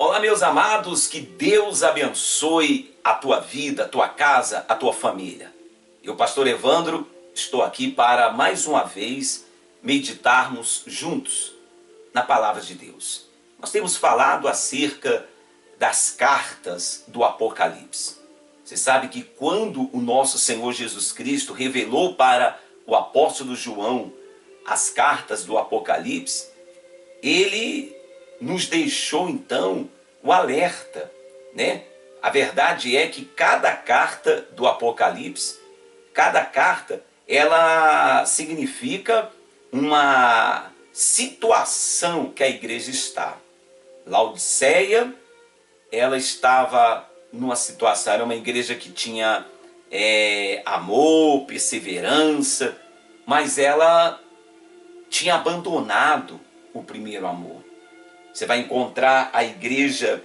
Olá, meus amados, que Deus abençoe a tua vida, a tua casa, a tua família. Eu, pastor Evandro, estou aqui para mais uma vez meditarmos juntos na palavra de Deus. Nós temos falado acerca das cartas do Apocalipse. Você sabe que quando o nosso Senhor Jesus Cristo revelou para o apóstolo João as cartas do Apocalipse, ele nos deixou então o alerta, né? A verdade é que cada carta do Apocalipse, cada carta, ela significa uma situação que a igreja está. Laodiceia, ela estava numa situação, era uma igreja que tinha amor, perseverança, mas ela tinha abandonado o primeiro amor. Você vai encontrar a igreja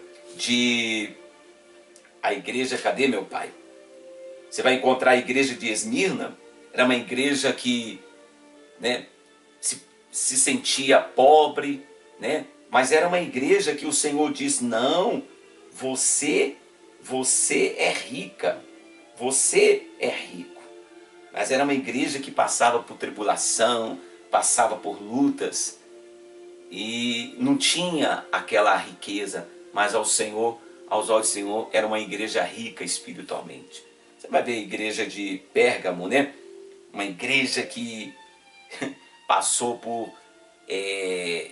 cadê meu pai? Você vai encontrar a igreja de Esmirna, era uma igreja que, né, se sentia pobre, né? Mas era uma igreja que o Senhor diz: não, você é rica, você é rico. Mas era uma igreja que passava por tribulação, passava por lutas e não tinha aquela riqueza, mas aos olhos do Senhor, era uma igreja rica espiritualmente. Você vai ver a igreja de Pérgamo, né? Uma igreja que passou por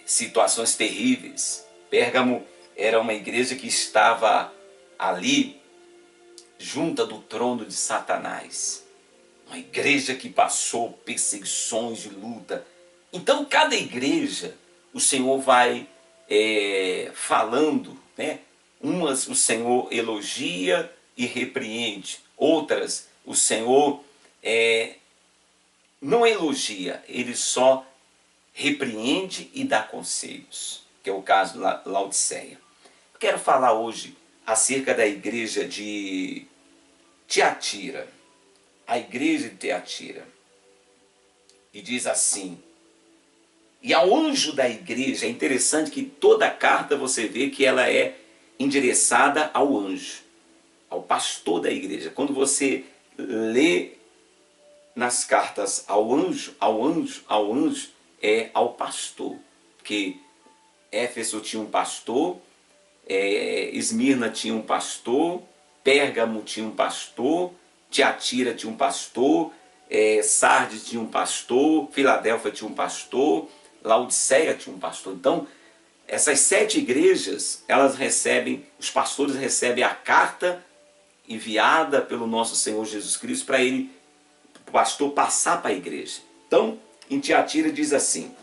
situações terríveis. Pérgamo era uma igreja que estava ali, junto do trono de Satanás. Uma igreja que passou perseguições de luta. Então, cada igreja, o Senhor vai falando, né? Umas o Senhor elogia e repreende. Outras o Senhor não elogia, Ele só repreende e dá conselhos, que é o caso da Laodiceia. Eu quero falar hoje acerca da igreja de Tiatira. A igreja de Tiatira. E diz assim: e ao anjo da igreja, é interessante que toda a carta você vê que ela é endereçada ao anjo, ao pastor da igreja. Quando você lê nas cartas ao anjo, é ao pastor. Porque Éfeso tinha um pastor, Esmirna tinha um pastor, Pérgamo tinha um pastor, Tiatira tinha um pastor, Sardes tinha um pastor, Filadélfia tinha um pastor, Laodiceia tinha um pastor. Então, essas 7 igrejas, os pastores recebem a carta enviada pelo nosso Senhor Jesus Cristo para o pastor passar para a igreja. Então, em Tiatira diz assim: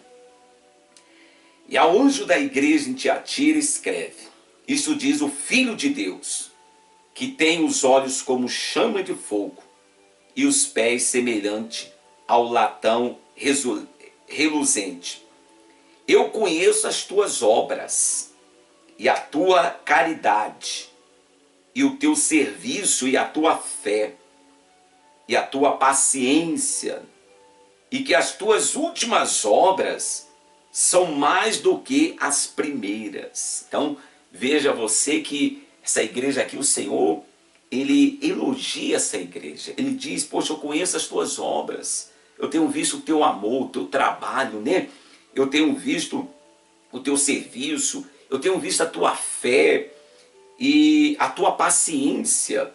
e ao anjo da igreja em Tiatira escreve: isso diz o Filho de Deus, que tem os olhos como chama de fogo e os pés semelhante ao latão reluzente. Eu conheço as tuas obras e a tua caridade e o teu serviço e a tua fé e a tua paciência, e que as tuas últimas obras são mais do que as primeiras. Então, veja você que essa igreja aqui, o Senhor, Ele elogia essa igreja. Ele diz: poxa, eu conheço as tuas obras, eu tenho visto o teu amor, o teu trabalho, né? Eu tenho visto o teu serviço, eu tenho visto a tua fé e a tua paciência.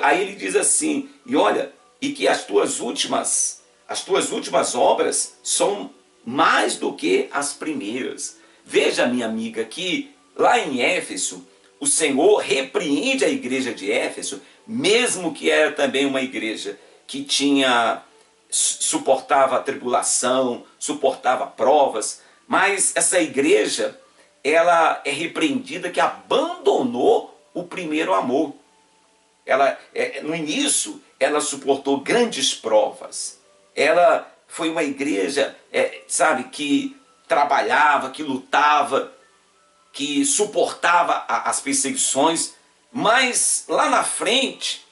Aí ele diz assim: e olha, e que as tuas últimas obras são mais do que as primeiras. Veja, minha amiga, que lá em Éfeso, o Senhor repreende a igreja de Éfeso, mesmo que era também uma igreja que suportava a tribulação, suportava provas, mas essa igreja, ela é repreendida que abandonou o primeiro amor. No início, ela suportou grandes provas. Ela foi uma igreja, que trabalhava, que lutava, que suportava as perseguições, mas lá na frente,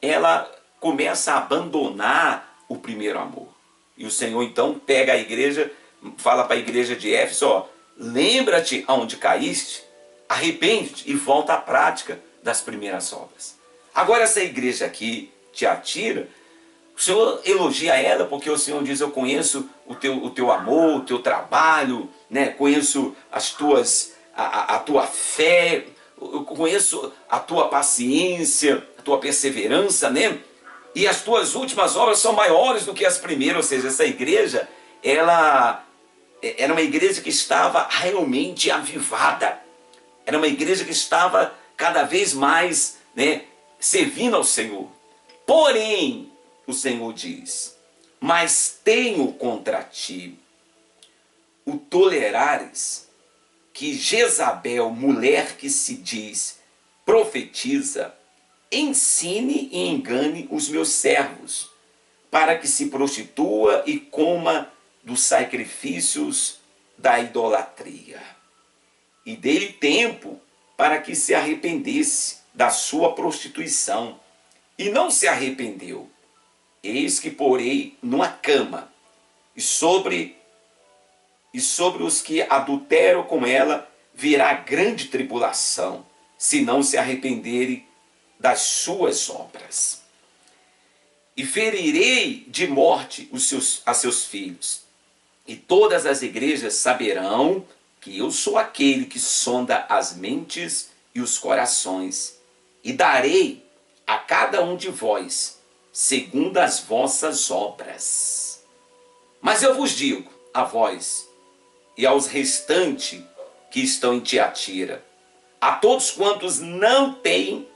ela começa a abandonar o primeiro amor. E o Senhor então pega a igreja, fala para a igreja de Éfeso: ó, lembra-te aonde caíste, arrepende-te e volta à prática das primeiras obras. Agora essa igreja aqui, Tiatira, o Senhor elogia ela porque o Senhor diz: eu conheço o teu amor, o teu trabalho, né? Conheço a tua fé, eu conheço a tua paciência, a tua perseverança, né? E as tuas últimas obras são maiores do que as primeiras. Ou seja, essa igreja, ela era uma igreja que estava realmente avivada. Era uma igreja que estava cada vez mais, né, servindo ao Senhor. Porém, o Senhor diz: mas tenho contra ti o tolerares que Jezabel, mulher que se diz profetiza, ensine e engane os meus servos, para que se prostitua e coma dos sacrifícios da idolatria. E dei-lhe tempo para que se arrependesse da sua prostituição, e não se arrependeu. Eis que porei numa cama, e sobre os que adulteram com ela virá grande tribulação, se não se arrependerem das suas obras. E ferirei de morte a seus filhos, e todas as igrejas saberão que eu sou aquele que sonda as mentes e os corações, e darei a cada um de vós segundo as vossas obras. Mas eu vos digo, a vós e aos restantes que estão em Tiatira, a todos quantos não têm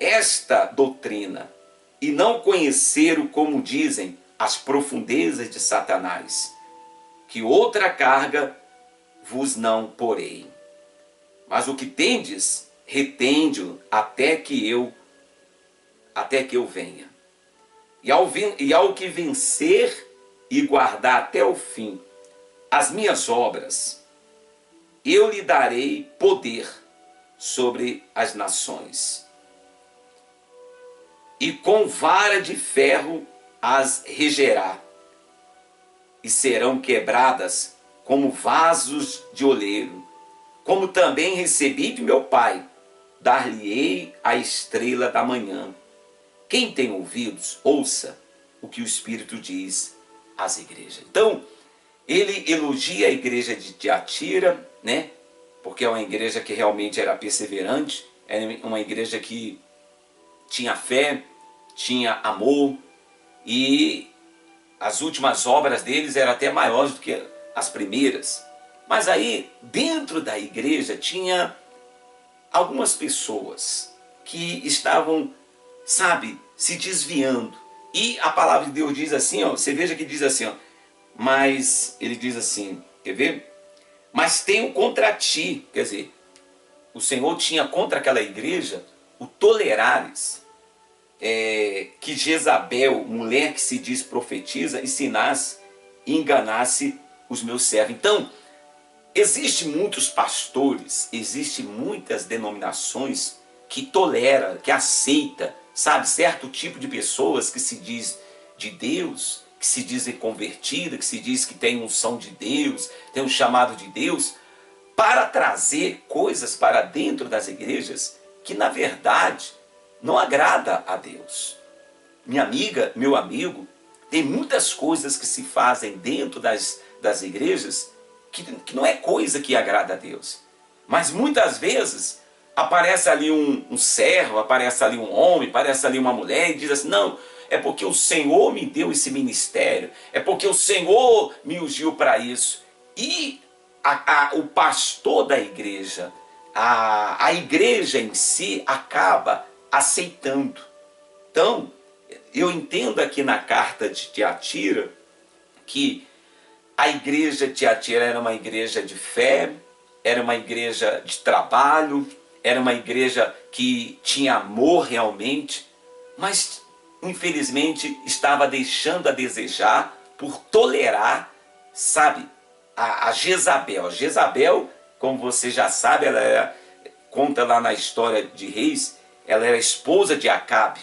esta doutrina e não conheceram, como dizem, as profundezas de Satanás, que outra carga vos não porei. Mas o que tendes, retende-o até que eu venha. E ao que vencer e guardar até o fim as minhas obras, eu lhe darei poder sobre as nações, e com vara de ferro as regerá, e serão quebradas como vasos de oleiro. Como também recebi de meu Pai, dar-lhe-ei a estrela da manhã. Quem tem ouvidos, ouça o que o Espírito diz às igrejas. Então, ele elogia a igreja de Tiatira, né? Porque é uma igreja que realmente era perseverante, era uma igreja que tinha fé, tinha amor, e as últimas obras deles eram até maiores do que as primeiras. Mas aí, dentro da igreja, tinha algumas pessoas que estavam, sabe, se desviando. E a palavra de Deus diz assim, ó, você veja que diz assim, ó, mas ele diz assim, quer ver? Mas tenho contra ti, quer dizer, o Senhor tinha contra aquela igreja o tolerares, que Jezabel, mulher que se diz profetiza, ensinasse e enganasse os meus servos. Então, existem muitos pastores, existem muitas denominações que toleram, que aceitam, sabe, certo tipo de pessoas que se diz de Deus, que se dizem convertidas, que se diz que tem unção de Deus, tem um chamado de Deus, para trazer coisas para dentro das igrejas que na verdade não agrada a Deus. Minha amiga, meu amigo, tem muitas coisas que se fazem dentro das igrejas que não é coisa que agrada a Deus. Mas muitas vezes aparece ali um servo, aparece ali um homem, aparece ali uma mulher e diz assim, não, é porque o Senhor me deu esse ministério, é porque o Senhor me ungiu para isso. E o pastor da igreja, a igreja em si acaba aceitando. Então, eu entendo aqui na carta de Tiatira que a igreja de Tiatira era uma igreja de fé, era uma igreja de trabalho, era uma igreja que tinha amor realmente, mas infelizmente estava deixando a desejar por tolerar, sabe, a Jezabel. A Jezabel, como você já sabe, conta lá na história de Reis, ela era esposa de Acabe,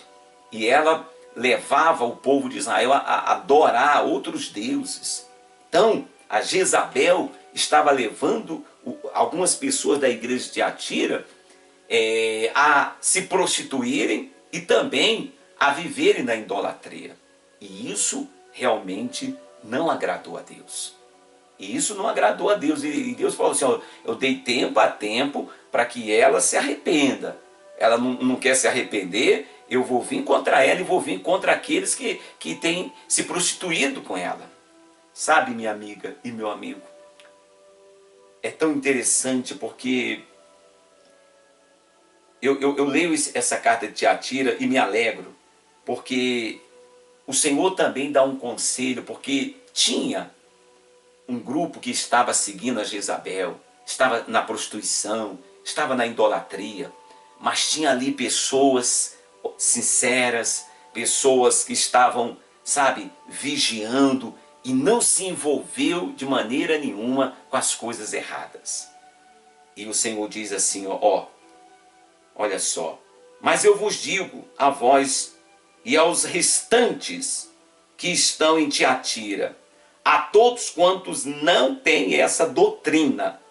e ela levava o povo de Israel a adorar outros deuses. Então, a Jezabel estava levando algumas pessoas da igreja de Tiatira a se prostituírem e também a viverem na idolatria. E isso realmente não agradou a Deus. E isso não agradou a Deus. E Deus falou assim, ó, eu dei tempo a tempo para que ela se arrependa. Ela não quer se arrepender, eu vou vir contra ela e vou vir contra aqueles que têm se prostituído com ela. Sabe, minha amiga e meu amigo, é tão interessante porque eu leio essa carta de Tiatira e me alegro, porque o Senhor também dá um conselho, porque tinha um grupo que estava seguindo a Jezabel, estava na prostituição, estava na idolatria, mas tinha ali pessoas sinceras, pessoas que estavam, sabe, vigiando e não se envolveu de maneira nenhuma com as coisas erradas. E o Senhor diz assim, ó, olha só, mas eu vos digo a vós e aos restantes que estão em Tiatira, a todos quantos não têm essa doutrina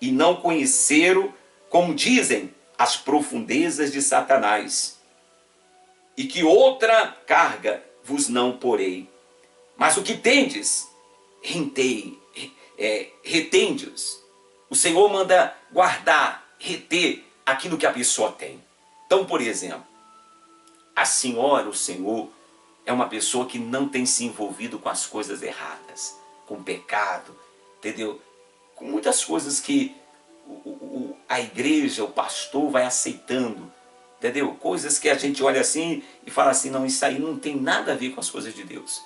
e não conheceram, como dizem, as profundezas de Satanás, e que outra carga vos não porei. Mas o que tendes, retende-os. O Senhor manda guardar, reter aquilo que a pessoa tem. Então, por exemplo, a senhora, o Senhor, é uma pessoa que não tem se envolvido com as coisas erradas, com o pecado, entendeu? Com muitas coisas que a igreja, o pastor vai aceitando, entendeu? Coisas que a gente olha assim e fala assim, não, isso aí não tem nada a ver com as coisas de Deus.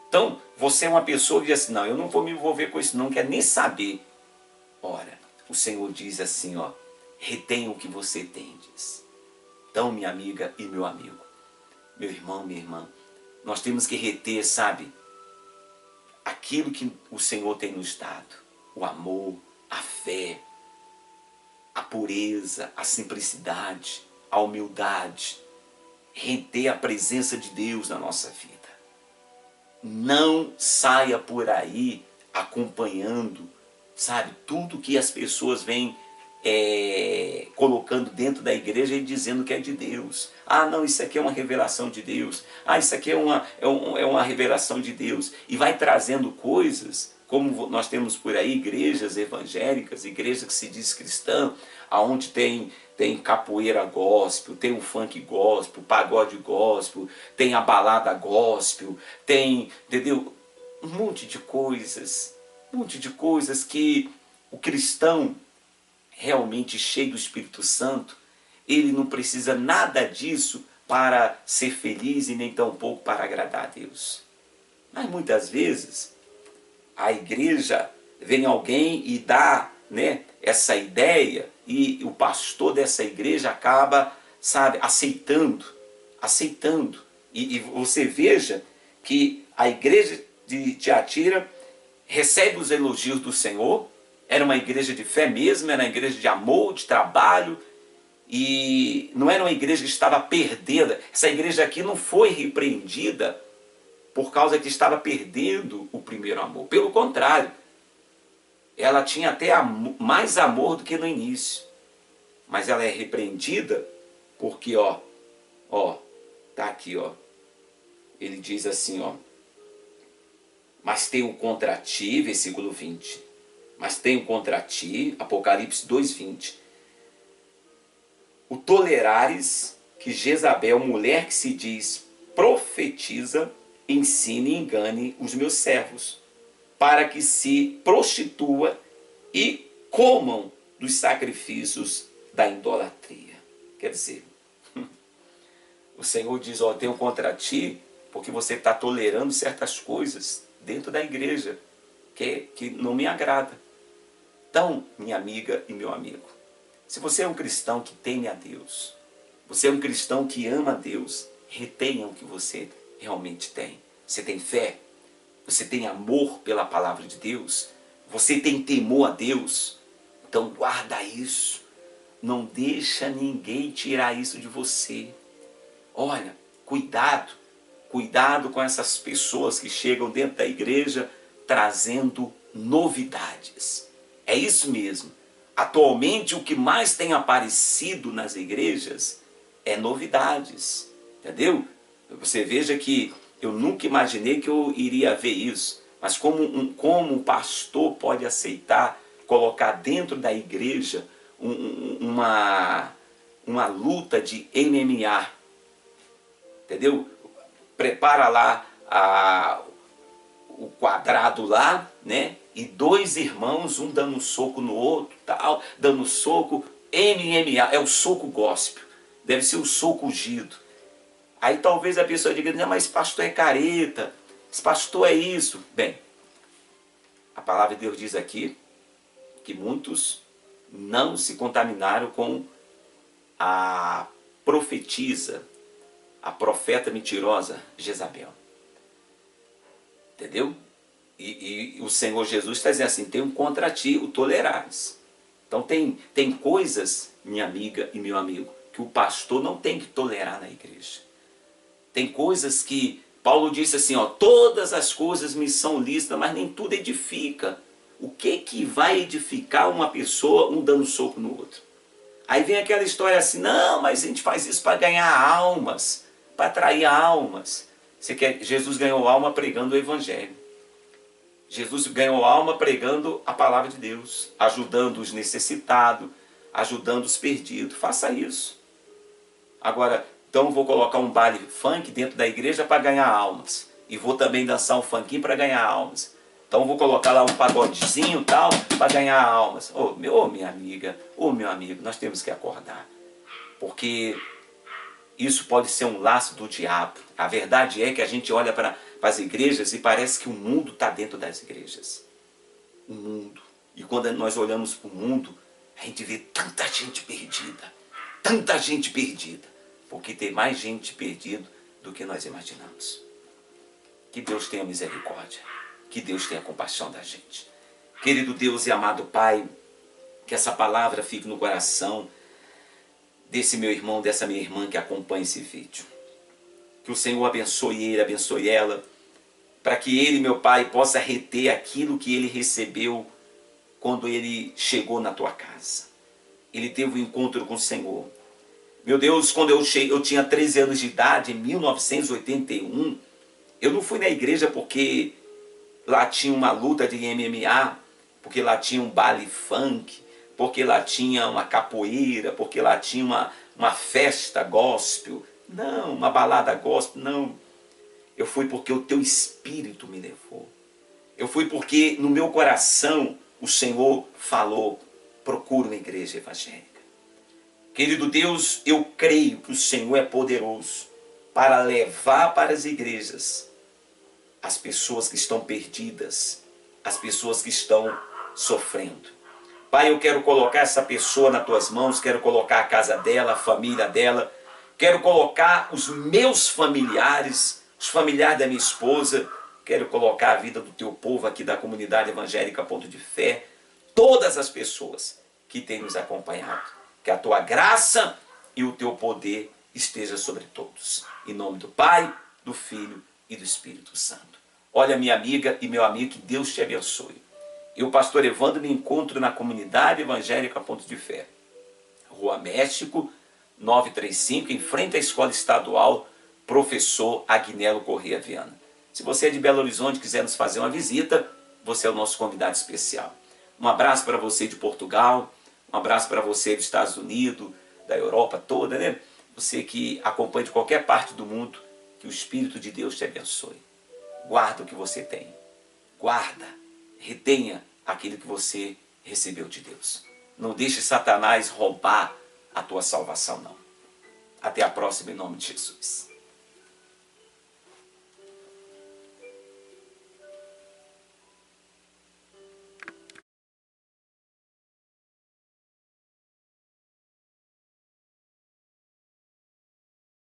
Então, você é uma pessoa que diz assim, não, eu não vou me envolver com isso, não quer nem saber. Ora, o Senhor diz assim, ó, retenha o que você tendes. Então, minha amiga e meu amigo, meu irmão, minha irmã, nós temos que reter, sabe, aquilo que o Senhor tem nos dado. O amor, a fé, a pureza, a simplicidade, a humildade. Reter a presença de Deus na nossa vida. Não saia por aí acompanhando, sabe, tudo que as pessoas vêm colocando dentro da igreja e dizendo que é de Deus. Ah, não, isso aqui é uma revelação de Deus. Ah, isso aqui é uma revelação de Deus. E vai trazendo coisas, como nós temos por aí igrejas evangélicas, igreja que se diz cristã, aonde tem capoeira gospel, tem o funk gospel, pagode gospel, tem a balada gospel, tem, entendeu? Um monte de coisas que o cristão realmente cheio do Espírito Santo, ele não precisa nada disso para ser feliz e nem tampouco para agradar a Deus. Mas muitas vezes a igreja vem alguém e dá, né, essa ideia e o pastor dessa igreja acaba, sabe, aceitando. E você veja que a igreja de Tiatira recebe os elogios do Senhor, era uma igreja de fé mesmo, era uma igreja de amor, de trabalho, e não era uma igreja que estava perdendo. Essa igreja aqui não foi repreendida por causa que estava perdendo o primeiro amor. Pelo contrário, ela tinha até mais amor do que no início. Mas ela é repreendida porque, tá aqui, ele diz assim, mas tenho contra ti, versículo 20, mas tenho contra ti, Apocalipse 2:20, o tolerares que Jezabel, mulher que se diz profetiza, ensine e engane os meus servos, para que se prostitua e comam dos sacrifícios da idolatria. Quer dizer, o Senhor diz, tenho contra ti, porque você está tolerando certas coisas dentro da igreja, que não me agrada. Então, minha amiga e meu amigo, se você é um cristão que teme a Deus, você é um cristão que ama a Deus, retenha o que você realmente tem. Você tem fé, você tem amor pela palavra de Deus, você tem temor a Deus, então guarda isso, não deixa ninguém tirar isso de você. Olha, cuidado com essas pessoas que chegam dentro da igreja trazendo novidades. É isso mesmo. Atualmente o que mais tem aparecido nas igrejas é novidades. Entendeu? Você veja que eu nunca imaginei que eu iria ver isso. Mas como um pastor pode aceitar colocar dentro da igreja uma luta de MMA? Entendeu? Prepara lá o quadrado lá, né? E dois irmãos, um dando um soco no outro, tal, dando soco, MMA, é o soco gospel, deve ser o soco ungido. Aí talvez a pessoa diga, não, mas esse pastor é careta, esse pastor é isso. Bem, a palavra de Deus diz aqui que muitos não se contaminaram com a profetisa, a profeta mentirosa Jezabel. Entendeu? E o Senhor Jesus está dizendo assim, tenho contra ti o tolerares. Então tem coisas, minha amiga e meu amigo, que o pastor não tem que tolerar na igreja. Tem coisas que Paulo disse assim, ó, todas as coisas me são lícitas, mas nem tudo edifica. O que vai edificar uma pessoa, um dando soco no outro? Aí vem aquela história assim, não, mas a gente faz isso para ganhar almas, para atrair almas. Jesus ganhou alma pregando o evangelho. Jesus ganhou alma pregando a palavra de Deus, ajudando os necessitados, ajudando os perdidos. Faça isso. Agora, então vou colocar um baile funk dentro da igreja para ganhar almas. E vou também dançar um funkinho para ganhar almas. Então vou colocar lá um pagodezinho tal para ganhar almas. Minha amiga, meu amigo, nós temos que acordar. Porque isso pode ser um laço do diabo. A verdade é que a gente olha para as igrejas e parece que o mundo está dentro das igrejas. O mundo. E quando nós olhamos para o mundo, a gente vê tanta gente perdida. Tanta gente perdida. Porque tem mais gente perdida do que nós imaginamos. Que Deus tenha misericórdia. Que Deus tenha compaixão da gente. Querido Deus e amado Pai, que essa palavra fique no coração desse meu irmão, dessa minha irmã que acompanha esse vídeo. Que o Senhor abençoe ele, abençoe ela, para que ele, meu Pai, possa reter aquilo que ele recebeu quando ele chegou na tua casa. Ele teve um encontro com o Senhor. Meu Deus, quando eu tinha 13 anos de idade, em 1981, eu não fui na igreja porque lá tinha uma luta de MMA, porque lá tinha um baile funk, porque lá tinha uma capoeira, porque lá tinha uma festa gospel. Não, uma balada gospel, não. Eu fui porque o teu Espírito me levou. Eu fui porque no meu coração o Senhor falou, procura uma igreja evangélica. Querido Deus, eu creio que o Senhor é poderoso para levar para as igrejas as pessoas que estão perdidas, as pessoas que estão sofrendo. Pai, eu quero colocar essa pessoa nas tuas mãos, quero colocar a casa dela, a família dela, quero colocar os meus familiares, os familiares da minha esposa, quero colocar a vida do teu povo aqui da comunidade evangélica Ponto de Fé, todas as pessoas que têm nos acompanhado. Que a tua graça e o teu poder esteja sobre todos. Em nome do Pai, do Filho e do Espírito Santo. Olha, minha amiga e meu amigo, que Deus te abençoe. Eu, pastor Evandro, me encontro na comunidade evangélica Ponto de Fé. Rua México, 935, em frente à Escola Estadual Professor Agnello Corrêa Viana. Se você é de Belo Horizonte e quiser nos fazer uma visita, você é o nosso convidado especial. Um abraço para você de Portugal, um abraço para você dos Estados Unidos, da Europa toda, né? Você que acompanha de qualquer parte do mundo, que o Espírito de Deus te abençoe. Guarda o que você tem. Guarda, retenha aquilo que você recebeu de Deus. Não deixe Satanás roubar a tua salvação, não. Até a próxima, em nome de Jesus.